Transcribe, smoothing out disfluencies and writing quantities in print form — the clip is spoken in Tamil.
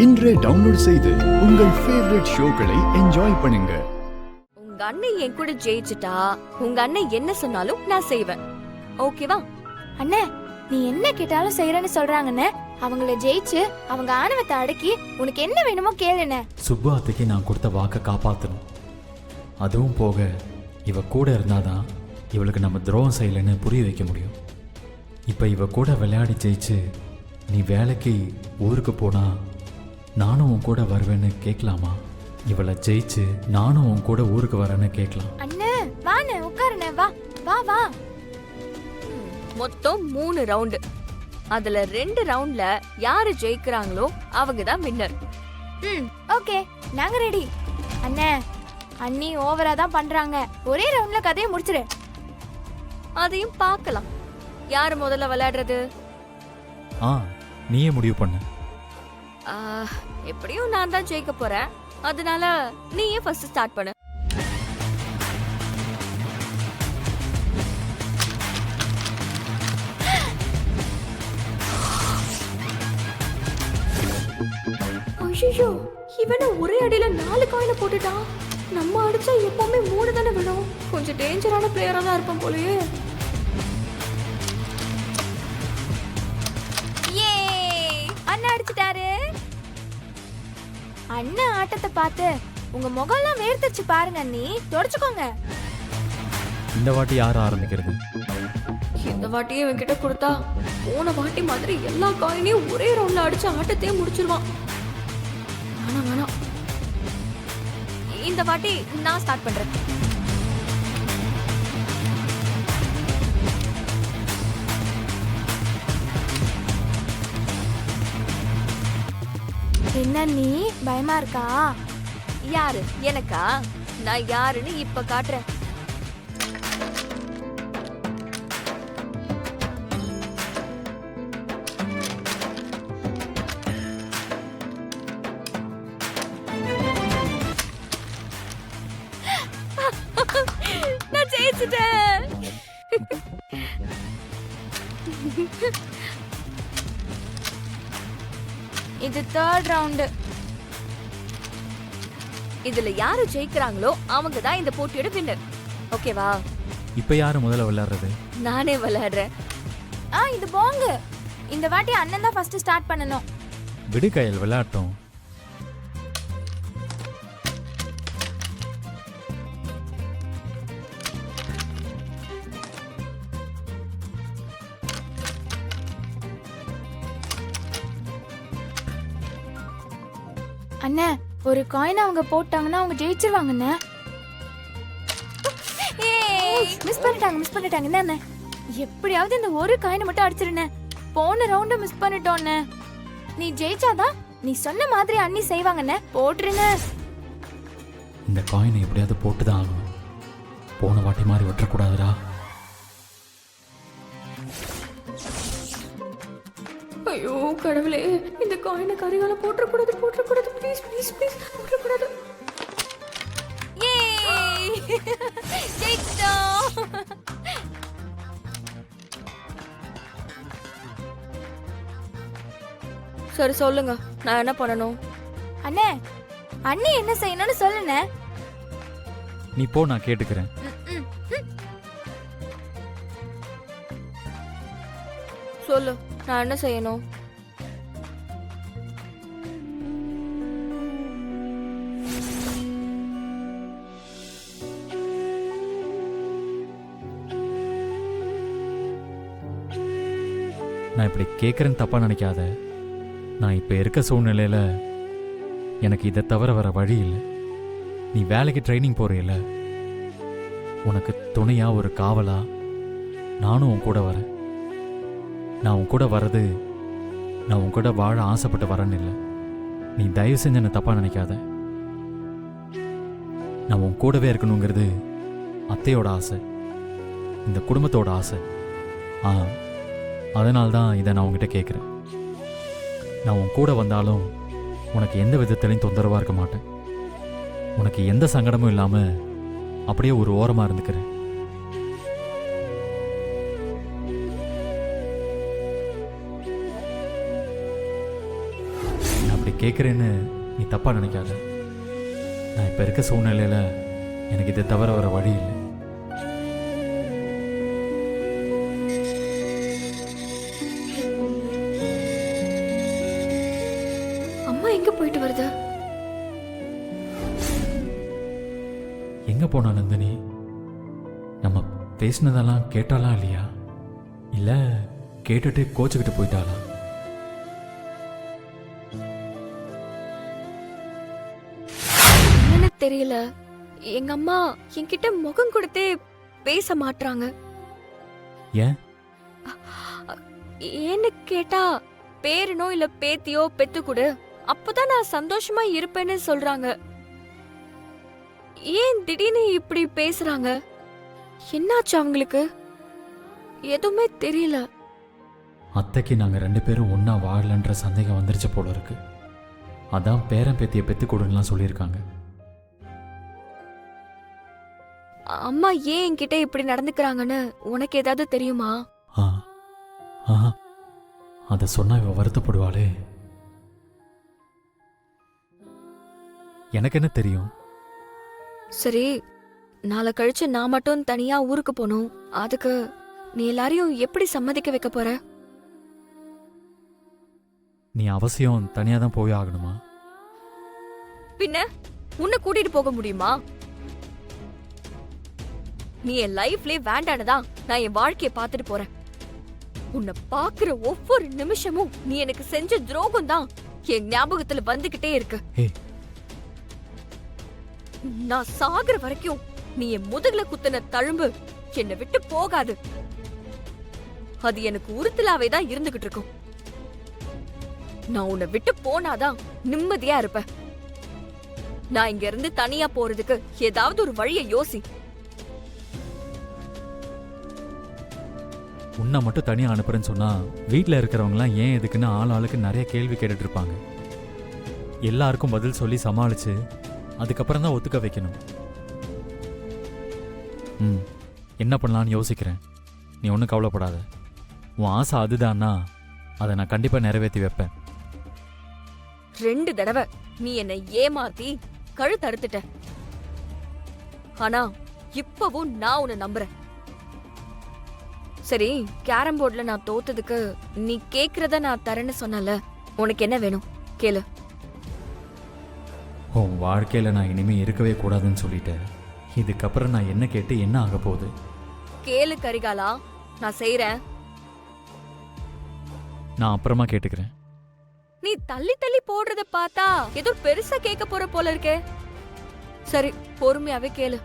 இன்றே டவுன்லோட் செய்து உங்கள் ஃபேவரட் ஷோக்களை என்ஜாய் பண்ணுங்க. உங்க அண்ணன் என் கூட ஜெயிச்சுட்டா உங்க அண்ணன் என்ன சொன்னாலும் நான் செய்வேன். ஓகேவா? அண்ணே, நீ என்ன கேட்டாலும் செய்யறேன்னு சொல்றாங்கண்ணே. அவங்கள ஜெயிச்சு அவங்க ஆணவத்தை அடக்கி உனக்கு என்ன வேணுமோ கேளுண்ணே. சுப்பு அத்தைக்கு நான் கொடுத்த வாக்கை காப்பாற்றணும். அதுவும் போக இவ கூட இருந்தாதான் இவளுக்கு நம்ம துரோகம் செய்யலைன்னு புரிய வைக்க முடியும். இப்போ இவ கூட விளையாடி ஜெயிச்சு நீ வேலைக்கு ஊருக்கு போனா நானும் உன் கூட வருவேன்னு கேட்கலாமா? இவளை ஜெயிச்சு நானும் உன் கூட ஊருக்கு வரேன்னு கேட்கலாம். அண்ணே வாண்ணே, உட்காருண்ணே. வா வா வா. மொத்தம் 3 ரவுண்டு. அதுல 2 ரவுண்ட்ல யாரு ஜெயிக்கிறாங்களோ அவங்க தான் வின்னர். ஓகே, நாங்க ரெடி. அண்ணே, அண்ணி ஓவரா தான் பண்றாங்க. ஒரே ரவுண்ட்ல கதையை முடிச்சிரு. அதையும் பார்க்கலாம். யாரு முதல்ல விளையாடுறது? நீயே முடிவு பண்ணு. எப்படியும் நான் தான் ஜெயிக்க போறேன். அதனால நீயே ஃபர்ஸ்ட் ஸ்டார்ட் பண்ணு. ஐயோ, இவனை ஒரே அடியில 4 காயினை போட்டுட்டான். நம்ம அடிச்சா எப்பவுமே 3 தானே விடும். கொஞ்சம் டேஞ்சரான பிளேயரா தான் இருப்பான் போலயே. அண்ணா அடிச்சிட்டாரு. அண்ணா ஆட்டத்தை பார்த்து உங்க முகம்லாம் வேர்த்துச்சு பாருங்க. நீ தொடச்சுக்கோங்க. இந்த வாட்டி யார் ஆரம்பிக்கிறது? இந்த வாட்டியே இவன்கிட்ட கொடுத்தா போன வாட்டி மாதிரி எல்லா காயினையும் ஒரே ரவுண்ட்ல அடிச்சு ஆட்டத்தையே முடிச்சிருவான். வேணாம் வேணாம், இந்த வாட்டி நான் ஸ்டார்ட் பண்றேன். என்ன நீ பயமா இருக்கா? யாரு? எனக்கா? நான் யாருன்னு இப்ப காட்டுறேன். நான் ஜெயிச்சிட்டேன். இது 3rd ரவுண்ட். இதுல யாரு ஜெயிக்கிறாங்களோ அவங்க தான் இந்த போட்டியோட வின்னர். ஓகேவா? இப்போ யாரு முதல்ல விளையாடுறது? நானே விளையாடுறேன். இது போங்க. இந்த வாட்டி அண்ணன் தான் ஃபர்ஸ்ட் ஸ்டார்ட் பண்ணனும். விடு கையில் விளையாட்டும். அண்ணே, ஒரு காயின் அவங்க போட்டாங்கன்னா அவங்க ஜெயிச்சிருவாங்கண்ணே. மிஸ் பண்ணிட்டாங்க. என்ன எப்படியாவது இந்த ஒரு காயினை மட்டும் அடிச்சிருண்ணே. போன ரவுண்ட மிஸ் பண்ணிட்டோண்ணே. நீ ஜெயிச்சாதான் நீ சொன்ன மாதிரி அண்ணி செய்வாங்கண்ணே. போட்டுருண்ணே. இந்த காயினை எப்படியாவது போட்டுதான் ஆகணும். போன வாட்டி மாதிரி விட்டுறக்கூடாதுடா. ஐயோ கடவுளே, இந்த காயினை கரிகால போட்டுறக்கூடாது. ப்ளீஸ் ப்ளீஸ் ப்ளீஸ் போட்டுறக்கூடாது. சரி சொல்லுங்க, நான் என்ன பண்ணணும்? அண்ணே, அண்ணி என்ன செய்யணும்னு சொல்லுண்ணே. நீ போ, நான் கேட்டுக்கிறேன். சொல்லு, நான் என்ன செய்யணும்? நான் இப்படி கேட்குறேன்னு தப்பா நினைக்காத. நான் இப்போ இருக்க சூழ்நிலையில் எனக்கு இதை தவிர வர வழி இல்லை. நீ வேலைக்கு ட்ரைனிங் போறியல்ல, உனக்கு துணையா ஒரு காவலா நானும் உன் கூட வரேன். நான் உன் கூட வர்றது நான் உன் கூட வாழ ஆசைப்பட்டு வரேன்னு இல்லை. நீ தயவு செஞ்சு என்னை தப்பா நினைக்காத. நான் உன் கூடவே இருக்கணுங்கிறது அத்தையோட ஆசை, இந்த குடும்பத்தோட ஆசை. அதனால்தான் இதை நான் உங்ககிட்ட கேட்குறேன். நான் உன் கூட வந்தாலும் உனக்கு எந்த விதத்திலையும் தொந்தரவாக இருக்க மாட்டேன். உனக்கு எந்த சங்கடமும் இல்லாமல் அப்படியே ஒரு ஓரமாக இருந்துக்கிறேன். கேட்குறேன்னு நீ தப்பா நினைக்காத. நான் இப்போ இருக்க சூழ்நிலையில எனக்கு இதை தவிர வர வழி இல்லை. அம்மா எங்க போயிட்டு வருது? எங்க போனா நந்தினி? நம்ம பேசினதெல்லாம் கேட்டாளா இல்லையா? இல்ல கேட்டுட்டு கோச்சுக்கிட்டு போயிட்டாளா? என்னன்னு தெரியல. எங்க அம்மா என்கிட்ட முகம் கொடுத்தே பேச மாட்றாங்க. ஏன்? ஏன்னு கேட்டா பேரனோ இல்ல பேத்தியோ பெத்து கொடு, அப்பதான் நான் சந்தோஷமா இருப்பேன்னு சொல்றாங்க. ஏன் திடீர்னு இப்படி பேசுறாங்க? என்னாச்சு அவங்களுக்கு? எதுவுமே தெரியல. அத்தைக்கு நாங்க 2 பேரும் ஒண்ணா வாழலன்ற சந்தேகம் வந்துருச்சு போல இருக்கு. அதான் பேரன் பேத்தியை பெத்து கொடுன்னுலாம் சொல்லியிருக்காங்க. அம்மா ஏன் என்கிட்ட இப்படி நடந்துக்கிறாங்கன்னு உனக்கு ஏதாவது தெரியுமா? அத சொன்னா இவ வருத்தப்படுவாளே. எனக்கு என்ன தெரியும்? சரி, நாளை கழிச்சு நான் மட்டும் தனியா ஊருக்கு போகணும். அதுக்கு நீ எல்லாரையும் எப்படி சம்மதிக்க வைக்க போற? நீ அவசியம் தனியா தான் போய் ஆகணுமா? பின்ன உன்னை கூட்டிட்டு போக முடியுமா? நீ என் லைஃப்லயே வேண்டானதா நான் என் வாழ்க்கைய பாத்துட்டு போறேன். உன்னை பாக்குற ஒவ்வொரு நிமிஷமும் நீ எனக்கு செஞ்ச துரோகம் தான் என் ஞாபகத்துல வந்துகிட்டே இருக்கு. ஏய், நான் சாகுற வரைக்கும் நீ என் முதுகுல குத்துன தழும்பு என்னை விட்டு போகாது. அது எனக்கு உறுத்தலாவே தான் இருந்துகிட்டு இருக்கும். நான் உன்னை விட்டு போனாதான் நிம்மதியா இருப்பேன். நான் இங்க இருந்து தனியா போறதுக்கு ஏதாவது ஒரு வழியை யோசி. உன்னை மட்டும் தனியா அனுப்புறேன்னு சொன்னா வீட்டில் இருக்கிறவங்களாம் ஏன் எதுக்குன்னு ஆளுக்கு நிறைய கேள்வி கேட்டுட்டு இருப்பாங்க. எல்லாருக்கும் பதில் சொல்லி சமாளிச்சு அதுக்கப்புறம் தான் ஒத்துக்க வைக்கணும். என்ன பண்ணலான்னு யோசிக்கிறேன். நீ ஒன்றும் கவலைப்படாத. உன் ஆசை அதுதான்னா அதை நான் கண்டிப்பா நிறைவேற்றி வைப்பேன். 2 தடவை நீ என்னை ஏமாத்தி கழுத்து அறுத்துட்ட. ஆனா இப்பவும் நான் உன்னை நம்புறேன். சரி, கேரம் போர்ட்ல நான் தோத்ததுக்கு நீ கேக்குறத நான் தரேன்னு சொன்னல, உனக்கு என்ன வேணும் கேளு. உன் வாழ்க்கையில நான் இனிமே இருக்கவே கூடாதுன்னு சொல்லிட்டேன். இதுக்கப்புறம் நான் என்ன கேட்டு என்ன ஆக போகுது? கேளு கரிகாலா, நான் செய்றேன். நான் அப்புறமா கேட்டுக்கிறேன். நீ தள்ளி தள்ளி போடுறத பார்த்தா ஏதோ பெருசா கேட்க போற போல இருக்கே. சரி, பொறுமையாவே கேளு.